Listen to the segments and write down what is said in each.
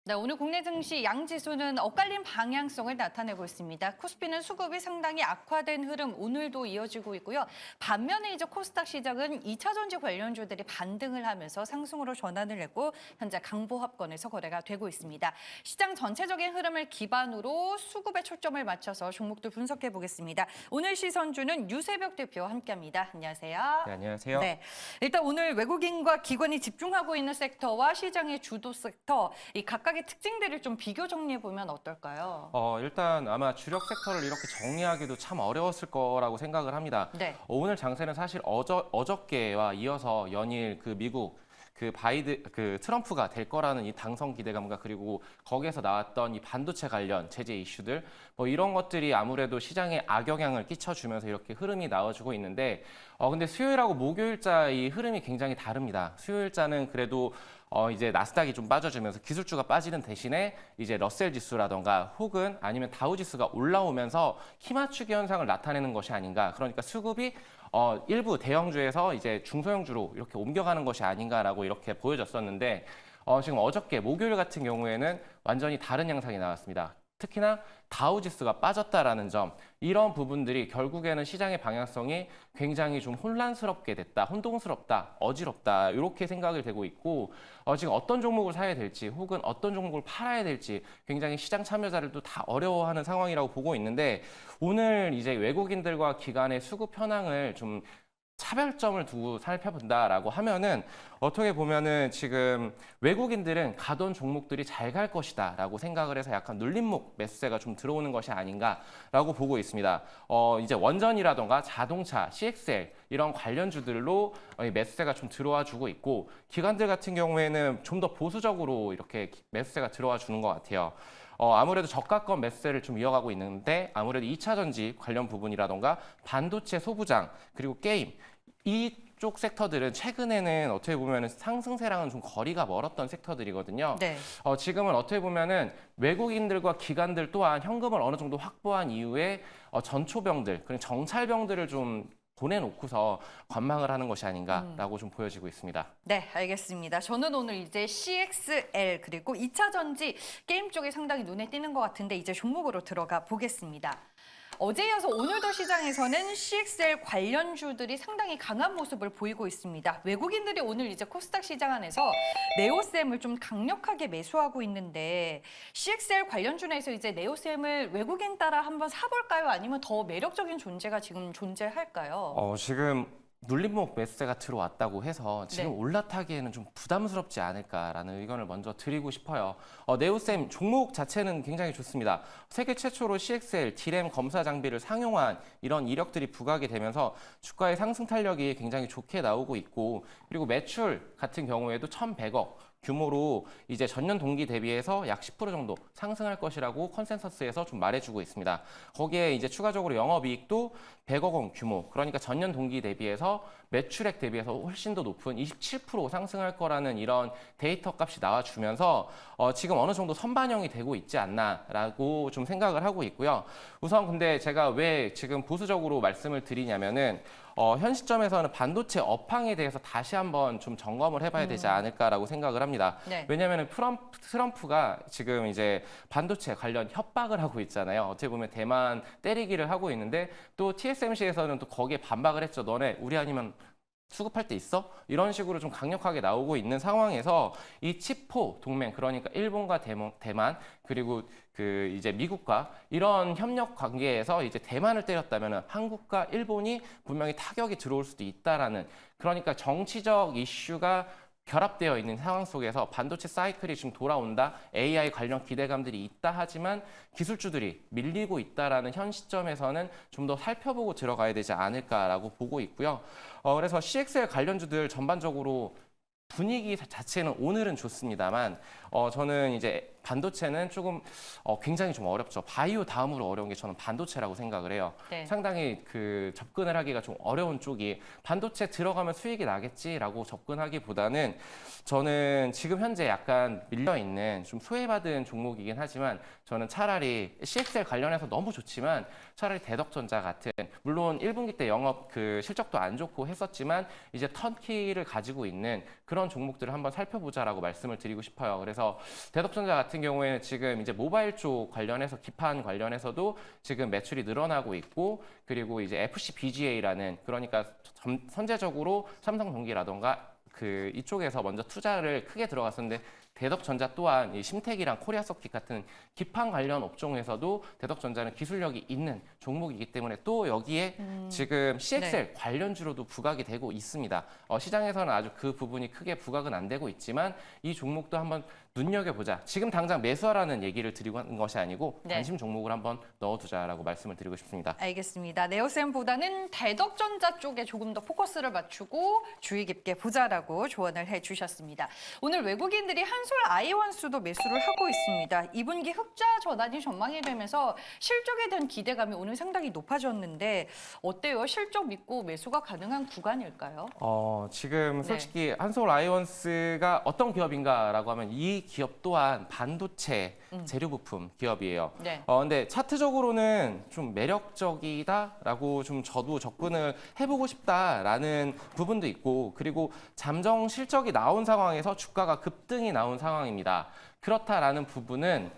네, 오늘 국내 증시 양지수는 엇갈린 방향성을 나타내고 있습니다. 코스피는 수급이 상당히 악화된 흐름 오늘도 이어지고 있고요. 반면에 이제 코스닥 시장은 2차 전지 관련주들이 반등을 하면서 상승으로 전환을 했고 현재 강보합권에서 거래가 되고 있습니다. 시장 전체적인 흐름을 기반으로 수급에 초점을 맞춰서 종목들 분석해 보겠습니다. 오늘 시선주는 유세벽 대표와 함께합니다. 안녕하세요. 네, 안녕하세요. 네, 일단 오늘 외국인과 기관이 집중하고 있는 섹터와 시장의 주도 섹터, 이 각각의 특징들을 좀 비교 정리해 보면 어떨까요? 일단 아마 주력 sek터를 이렇게 정리하기도 참 어려웠을 거라고 생각을 합니다. 네. 오늘 장세는 사실 어저께와 이어서 연일 그 미국 그 트럼프가 될 거라는 이 당선 기대감과 그리고 거기에서 나왔던 이 반도체 관련 제재 이슈들 뭐 이런 것들이 아무래도 시장에 악영향을 끼쳐주면서 이렇게 흐름이 나와주고 있는데 근데 수요일하고 목요일자 이 흐름이 굉장히 다릅니다. 수요일자는 그래도 이제 나스닥이 좀 빠져주면서 기술주가 빠지는 대신에 이제 러셀 지수라던가 혹은 아니면 다우 지수가 올라오면서 키맞추기 현상을 나타내는 것이 아닌가. 그러니까 수급이 일부 대형주에서 이제 중소형주로 이렇게 옮겨가는 것이 아닌가라고 이렇게 보여졌었는데 지금 어저께 목요일 같은 경우에는 완전히 다른 양상이 나왔습니다. 특히나 다우지수가 빠졌다라는 점, 이런 부분들이 결국에는 시장의 방향성이 굉장히 좀 혼란스럽게 됐다, 혼동스럽다, 어지럽다 이렇게 생각이 되고 있고 지금 어떤 종목을 사야 될지 혹은 어떤 종목을 팔아야 될지 굉장히 시장 참여자들도 다 어려워하는 상황이라고 보고 있는데 오늘 이제 외국인들과 기관의 수급 현황을 좀 차별점을 두고 살펴본다라고 하면은 어떻게 보면은 지금 외국인들은 가던 종목들이 잘 갈 것이다라고 생각을 해서 약간 눌림목 매수세가 좀 들어오는 것이 아닌가라고 보고 있습니다. 이제 원전이라던가 자동차, CXL 이런 관련주들로 매수세가 좀 들어와 주고 있고 기관들 같은 경우에는 좀 더 보수적으로 이렇게 매수세가 들어와 주는 것 같아요. 아무래도 저가권 매수세를 좀 이어가고 있는데 아무래도 2차 전지 관련 부분이라던가 반도체 소부장 그리고 게임 이쪽 섹터들은 최근에는 어떻게 보면 상승세랑은 좀 거리가 멀었던 섹터들이거든요. 네. 지금은 어떻게 보면은 외국인들과 기관들 또한 현금을 어느 정도 확보한 이후에 전초병들, 그리고 정찰병들을 좀 보내놓고서 관망을 하는 것이 아닌가라고 좀 보여지고 있습니다. 네, 알겠습니다. 저는 오늘 이제 CXL 그리고 2차 전지 게임 쪽이 상당히 눈에 띄는 것 같은데 이제 종목으로 들어가 보겠습니다. 어제 이어서 오늘도 시장에서는 CXL 관련주들이 상당히 강한 모습을 보이고 있습니다. 외국인들이 오늘 이제 코스닥 시장 안에서 네오셈을 좀 강력하게 매수하고 있는데 CXL 관련주 내에서 이제 네오셈을 외국인 따라 한번 사볼까요? 아니면 더 매력적인 존재가 지금 존재할까요? 지금 눌림목 매수세가 들어왔다고 해서 지금 네. 올라타기에는 좀 부담스럽지 않을까라는 의견을 먼저 드리고 싶어요. 네오셈 종목 자체는 굉장히 좋습니다. 세계 최초로 CXL, D램 검사 장비를 상용한 이런 이력들이 부각이 되면서 주가의 상승 탄력이 굉장히 좋게 나오고 있고 그리고 매출 같은 경우에도 1,100억 규모로 이제 전년 동기 대비해서 약 10% 정도 상승할 것이라고 컨센서스에서 좀 말해주고 있습니다. 거기에 이제 추가적으로 영업이익도 100억 원 규모, 그러니까 전년 동기 대비해서 매출액 대비해서 훨씬 더 높은 27% 상승할 거라는 이런 데이터 값이 나와주면서 지금 어느 정도 선반영이 되고 있지 않나라고 좀 생각을 하고 있고요. 우선 근데 제가 왜 지금 보수적으로 말씀을 드리냐면은 현 시점에서는 반도체 업황에 대해서 다시 한번 좀 점검을 해봐야 되지 않을까라고 생각을 합니다. 네. 왜냐하면 트럼프가 지금 이제 반도체 관련 협박을 하고 있잖아요. 어떻게 보면 대만 때리기를 하고 있는데 또 TSMC에서는 또 거기에 반박을 했죠. 너네 우리 아니면 수급할 때 있어? 이런 식으로 좀 강력하게 나오고 있는 상황에서 이 치포 동맹, 그러니까 일본과 대만 그리고 그 이제 미국과 이런 협력 관계에서 이제 대만을 때렸다면 한국과 일본이 분명히 타격이 들어올 수도 있다라는, 그러니까 정치적 이슈가 결합되어 있는 상황 속에서 반도체 사이클이 지금 돌아온다, AI 관련 기대감들이 있다 하지만 기술주들이 밀리고 있다라는 현 시점에서는 좀 더 살펴보고 들어가야 되지 않을까라고 보고 있고요. 그래서 CXL 관련주들 전반적으로 분위기 자체는 오늘은 좋습니다만 저는 이제 반도체는 조금 굉장히 좀 어렵죠. 바이오 다음으로 어려운 게 저는 반도체라고 생각을 해요. 네. 상당히 그 접근을 하기가 좀 어려운 쪽이, 반도체 들어가면 수익이 나겠지라고 접근하기보다는 저는 지금 현재 약간 밀려있는 좀 소외받은 종목이긴 하지만 저는 차라리 CXL 관련해서 너무 좋지만 차라리 대덕전자 같은, 물론 1분기 때 영업 그 실적도 안 좋고 했었지만 이제 턴키를 가지고 있는 그런 종목들을 한번 살펴보자라고 말씀을 드리고 싶어요. 그래서 대덕전자 같은 같은 경우에는 지금 이제 모바일 쪽 관련해서 기판 관련해서도 지금 매출이 늘어나고 있고 그리고 이제 FC BGA라는 그러니까 선제적으로 삼성전기라던가 그 이쪽에서 먼저 투자를 크게 들어갔었는데 대덕전자 또한 이 심택이랑 코리아서킷 같은 기판 관련 업종에서도 대덕전자는 기술력이 있는 종목이기 때문에 또 여기에 지금 CXL 관련주로도 부각이 되고 있습니다. 시장에서는 아주 그 부분이 크게 부각은 안 되고 있지만 이 종목도 한번 눈여겨보자. 지금 당장 매수하라는 얘기를 드리고 하는 것이 아니고 관심 종목을 한번 넣어두자라고 말씀을 드리고 싶습니다. 알겠습니다. 네오쌤보다는 대덕전자 쪽에 조금 더 포커스를 맞추고 주의 깊게 보자라고 조언을 해주셨습니다. 오늘 외국인들이 한솔 아이원스도 매수를 하고 있습니다. 2분기 흑자 전환이 전망이 되면서 실적에 대한 기대감이 오늘 상당히 높아졌는데 어때요? 실적 믿고 매수가 가능한 구간일까요? 지금 솔직히 한솔 아이원스가 어떤 기업인가라고 하면 이 기업 또한 반도체 재료 부품 기업이에요. 근데 차트적으로는 좀 매력적이다라고 좀 저도 접근을 해보고 싶다라는 부분도 있고 그리고 잠정 실적이 나온 상황에서 주가가 급등이 나온 상황입니다. 그렇다라는 부분은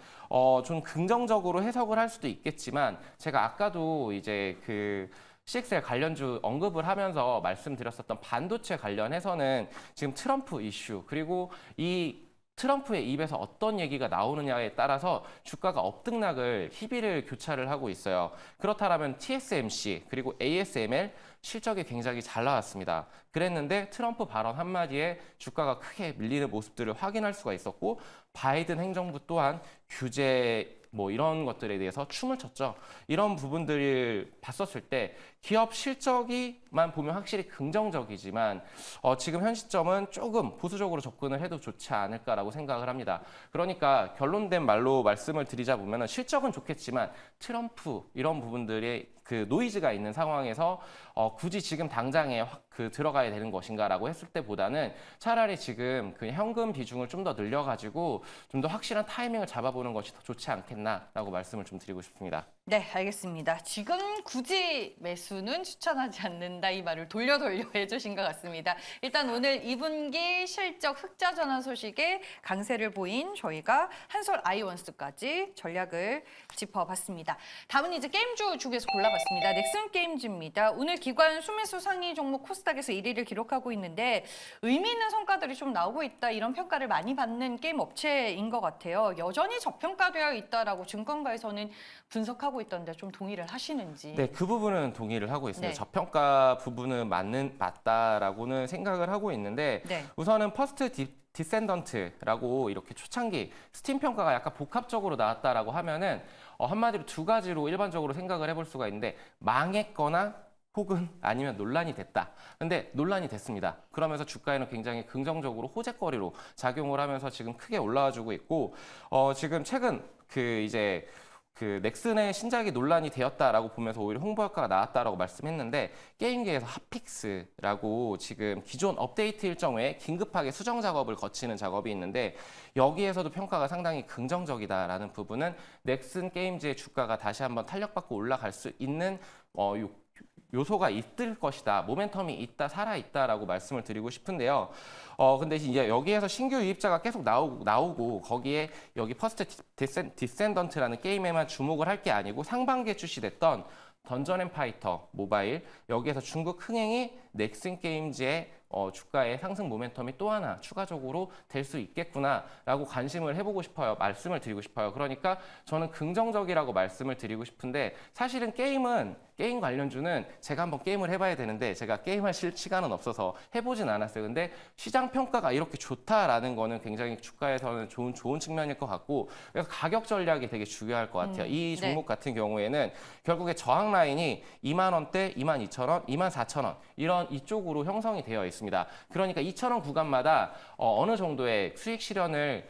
좀 긍정적으로 해석을 할 수도 있겠지만 제가 아까도 이제 그 CXL 관련주 언급을 하면서 말씀드렸었던 반도체 관련해서는 지금 트럼프 이슈 그리고 이 트럼프의 입에서 어떤 얘기가 나오느냐에 따라서 주가가 업등락을 희비를 교차를 하고 있어요. 그렇다면 TSMC 그리고 ASML 실적이 굉장히 잘 나왔습니다. 그랬는데 트럼프 발언 한마디에 주가가 크게 밀리는 모습들을 확인할 수가 있었고 바이든 행정부 또한 규제 뭐 이런 것들에 대해서 춤을 췄죠. 이런 부분들을 봤었을 때 기업 실적이만 보면 확실히 긍정적이지만 지금 현 시점은 조금 보수적으로 접근을 해도 좋지 않을까라고 생각을 합니다. 그러니까 결론된 말로 말씀을 드리자 보면 실적은 좋겠지만 트럼프 이런 부분들이 그 노이즈가 있는 상황에서 굳이 지금 당장에 들어가야 되는 것인가라고 했을 때보다는 차라리 지금 그 현금 비중을 좀 더 늘려가지고 좀 더 확실한 타이밍을 잡아보는 것이 더 좋지 않겠나라고 말씀을 좀 드리고 싶습니다. 네, 알겠습니다. 지금 굳이 매수는 추천하지 않는다 이 말을 돌려 해주신 것 같습니다. 일단 오늘 2분기 실적 흑자 전환 소식에 강세를 보인 저희가 한솔 아이원스까지 전략을 짚어봤습니다. 다음은 이제 게임주 중에서 골라봤습니다. 넥슨 게임즈입니다. 오늘 기관 수매수 상위 종목 코스닥에서 1위를 기록하고 있는데 의미 있는 성과들이 좀 나오고 있다 이런 평가를 많이 받는 게임 업체인 것 같아요. 여전히 저평가되어 있다라고 증권가에서는 분석하고 있던데 좀 동의를 하시는지. 네, 그 부분은 동의를 하고 있습니다. 네. 저평가 부분은 맞다라고는 생각을 하고 있는데 우선은 퍼스트 디센던트라고 이렇게 초창기 스팀 평가가 약간 복합적으로 나왔다라고 하면은 한마디로 두 가지로 일반적으로 생각을 해볼 수가 있는데 망했거나 혹은 아니면 논란이 됐다. 근데 논란이 됐습니다. 그러면서 주가에는 굉장히 긍정적으로 호재거리로 작용을 하면서 지금 크게 올라와주고 있고 지금 최근 그 넥슨의 신작이 논란이 되었다라고 보면서 오히려 홍보 효과가 나왔다라고 말씀했는데 게임계에서 핫픽스라고 지금 기존 업데이트 일정에 긴급하게 수정 작업을 거치는 작업이 있는데 여기에서도 평가가 상당히 긍정적이다라는 부분은 넥슨 게임즈의 주가가 다시 한번 탄력받고 올라갈 수 있는 요소가 있을 것이다. 모멘텀이 있다, 살아있다라고 말씀을 드리고 싶은데요. 근데 이제 여기에서 신규 유입자가 계속 나오고 거기에 여기 퍼스트 디센던트라는 게임에만 주목을 할 게 아니고 상반기에 출시됐던 던전 앤 파이터 모바일 여기에서 중국 흥행이 넥슨 게임즈의 주가의 상승 모멘텀이 또 하나 추가적으로 될 수 있겠구나라고 관심을 해보고 싶어요. 말씀을 드리고 싶어요. 그러니까 저는 긍정적이라고 말씀을 드리고 싶은데 사실은 게임 관련주는 제가 한번 게임을 해봐야 되는데 제가 게임할 시간은 없어서 해보진 않았어요. 근데 시장 평가가 이렇게 좋다라는 거는 굉장히 주가에서는 좋은 측면일 것 같고 그래서 가격 전략이 되게 중요할 것 같아요. 이 종목 같은 경우에는 결국에 저항 라인이 2만 원대, 2만 2천 원, 2만 4천 원 이쪽으로 형성이 되어 있습니다. 그러니까 2천 원 구간마다 어느 정도의 수익 실현을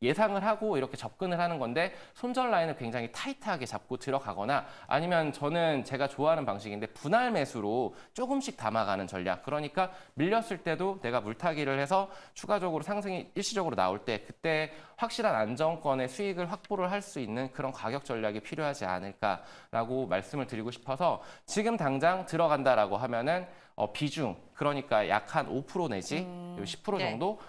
예상을 하고 이렇게 접근을 하는 건데 손절 라인을 굉장히 타이트하게 잡고 들어가거나 아니면 저는 제가 좋아하는 방식인데 분할 매수로 조금씩 담아가는 전략. 그러니까 밀렸을 때도 내가 물타기를 해서 추가적으로 상승이 일시적으로 나올 때 그때 확실한 안정권의 수익을 확보를 할 수 있는 그런 가격 전략이 필요하지 않을까라고 말씀을 드리고 싶어서 지금 당장 들어간다라고 하면은 비중, 그러니까 약 한 5% 내지 10% 네. 정도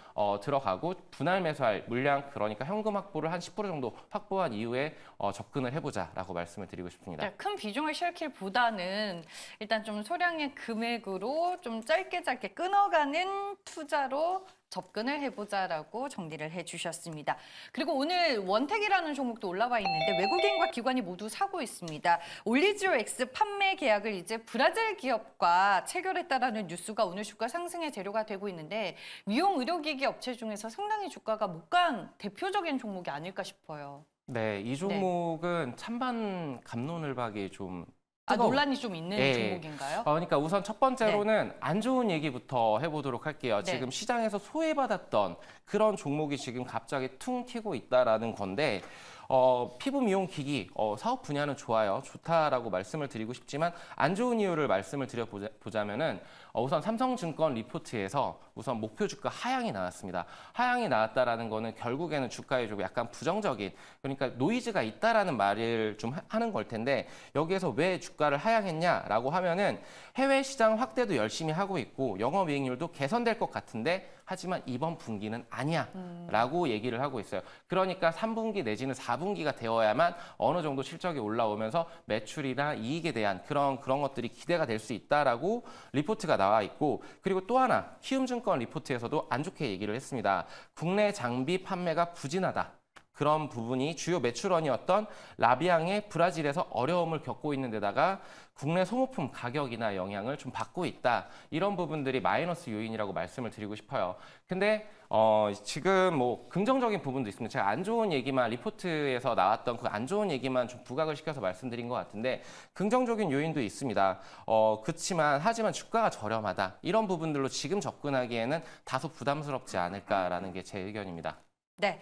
들어가고 분할 매수할 물량, 그러니까 현금 확보를 한 10% 정도 확보한 이후에 접근을 해보자라고 말씀을 드리고 싶습니다. 네, 큰 비중을 실기보다는 일단 좀 소량의 금액으로 좀 짧게 끊어가는 투자로 접근을 해보자라고 정리를 해주셨습니다. 그리고 오늘 원택이라는 종목도 올라와 있는데 외국인과 기관이 모두 사고 있습니다. 올리지오 X 판매 계약을 이제 브라질 기업과 체결했다라는 뉴스가 오늘 주가 상승의 재료가 되고 있는데 미용 의료기기 업체 중에서 상당히 주가가 못 간 대표적인 종목이 아닐까 싶어요. 네, 이 종목은 찬반 갑론을박이 좀 아, 뜨거운 논란이 좀 있는 예. 종목인가요? 그러니까 우선 첫 번째로는 안 좋은 얘기부터 해보도록 할게요. 네. 지금 시장에서 소외받았던 그런 종목이 지금 갑자기 퉁 튀고 있다라는 건데 피부 미용 기기 사업 분야는 좋다라고 말씀을 드리고 싶지만 안 좋은 이유를 말씀을 드려보자면은 우선 삼성증권 리포트에서 우선 목표 주가 하향이 나왔습니다. 하향이 나왔다라는 거는 결국에는 주가에 좀 약간 부정적인, 그러니까 노이즈가 있다라는 말을 좀 하는 걸 텐데 여기에서 왜 주가를 하향했냐라고 하면은 해외 시장 확대도 열심히 하고 있고 영업이익률도 개선될 것 같은데 하지만 이번 분기는 아니야 라고 얘기를 하고 있어요. 그러니까 3분기 내지는 4분기가 되어야만 어느 정도 실적이 올라오면서 매출이나 이익에 대한 그런 것들이 기대가 될 수 있다라고 리포트가 나와 있고, 그리고 또 하나 키움증권 리포트에서도 안 좋게 얘기를 했습니다. 국내 장비 판매가 부진하다. 그런 부분이 주요 매출원이었던 라비앙의 브라질에서 어려움을 겪고 있는 데다가 국내 소모품 가격이나 영향을 좀 받고 있다. 이런 부분들이 마이너스 요인이라고 말씀을 드리고 싶어요. 근데 지금 뭐 긍정적인 부분도 있습니다. 제가 안 좋은 얘기만, 리포트에서 나왔던 그 안 좋은 얘기만 좀 부각을 시켜서 말씀드린 것 같은데 긍정적인 요인도 있습니다. 하지만 주가가 저렴하다. 이런 부분들로 지금 접근하기에는 다소 부담스럽지 않을까라는 게 제 의견입니다. 네,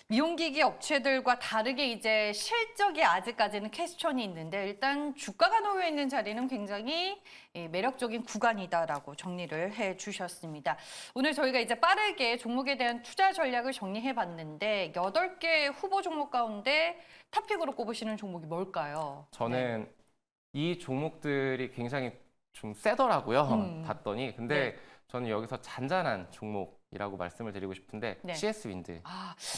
미용기기 업체들과 다르게 이제 실적이 아직까지는 퀘스천이 있는데 일단 주가가 놓여 있는 자리는 굉장히 매력적인 구간이다라고 정리를 해주셨습니다. 오늘 저희가 이제 빠르게 종목에 대한 투자 전략을 정리해봤는데 8개 후보 종목 가운데 탑픽으로 꼽으시는 종목이 뭘까요? 저는 이 종목들이 굉장히 좀 세더라고요. 봤더니. 근데 저는 여기서 잔잔한 종목이라고 말씀을 드리고 싶은데 네. CS 윈드.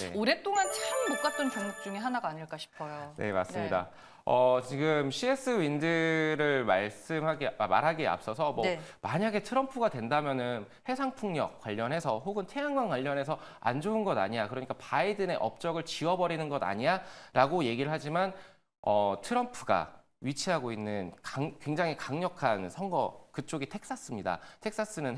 네. 오랫동안 참 못 갔던 종목 중에 하나가 아닐까 싶어요. 네, 맞습니다. 지금 CS 윈드를 말하기에 앞서서 네. 만약에 트럼프가 된다면은 해상풍력 관련해서 혹은 태양광 관련해서 안 좋은 것 아니야. 그러니까 바이든의 업적을 지워버리는 것 아니야라고 얘기를 하지만 트럼프가 위치하고 있는 굉장히 강력한 선거, 그쪽이 텍사스입니다. 텍사스는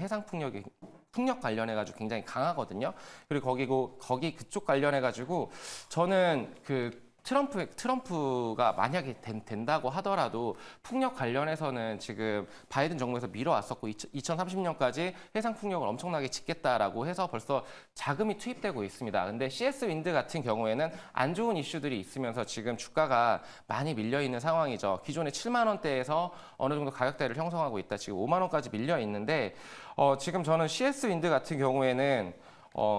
풍력 관련해가지고 굉장히 강하거든요. 그리고 거기 그쪽 관련해가지고 저는 트럼프가 만약에 된다고 하더라도 풍력 관련해서는 지금 바이든 정부에서 밀어왔었고 2030년까지 해상 풍력을 엄청나게 짓겠다라고 해서 벌써 자금이 투입되고 있습니다. 근데 CS 윈드 같은 경우에는 안 좋은 이슈들이 있으면서 지금 주가가 많이 밀려 있는 상황이죠. 기존에 7만 원대에서 어느 정도 가격대를 형성하고 있다. 지금 5만 원까지 밀려 있는데 지금 저는 CS 윈드 같은 경우에는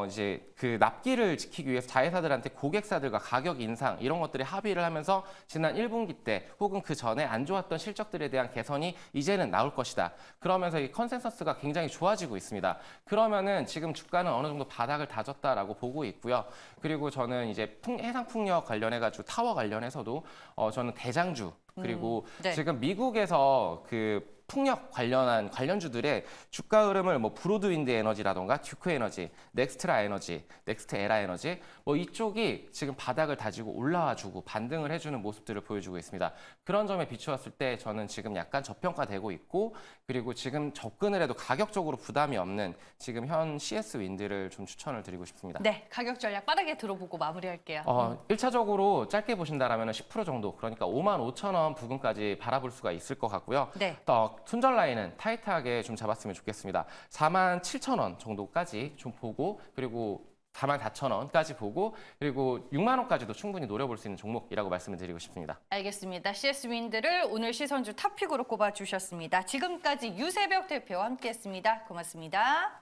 이제 그 납기를 지키기 위해서 자회사들한테 고객사들과 가격 인상 이런 것들이 합의를 하면서 지난 1분기 때 혹은 그 전에 안 좋았던 실적들에 대한 개선이 이제는 나올 것이다. 그러면서 이 컨센서스가 굉장히 좋아지고 있습니다. 그러면은 지금 주가는 어느 정도 바닥을 다졌다라고 보고 있고요. 그리고 저는 이제 해상풍력 관련해가지고 타워 관련해서도 저는 대장주 그리고 네. 지금 미국에서 그 풍력 관련주들의 주가 흐름을 브로드윈드 에너지라던가 듀크 에너지, 넥스트라 에너지, 넥스트 에라 에너지 이쪽이 지금 바닥을 다지고 올라와주고 반등을 해주는 모습들을 보여주고 있습니다. 그런 점에 비추었을 때 저는 지금 약간 저평가되고 있고 그리고 지금 접근을 해도 가격적으로 부담이 없는 지금 현 CS 윈드를 좀 추천을 드리고 싶습니다. 네, 가격 전략 빠르게 들어보고 마무리할게요. 1차적으로 짧게 보신다라면 10% 정도, 그러니까 55,000원 부근까지 바라볼 수가 있을 것 같고요. 네. 손절 라인은 타이트하게 좀 잡았으면 좋겠습니다. 47,000원 정도까지 좀 보고 그리고 44,000원까지 보고 그리고 6만 원까지도 충분히 노려볼 수 있는 종목이라고 말씀을 드리고 싶습니다. 알겠습니다. CS 윈드를 오늘 시선주 탑픽으로 꼽아주셨습니다. 지금까지 유세벽 대표와 함께했습니다. 고맙습니다.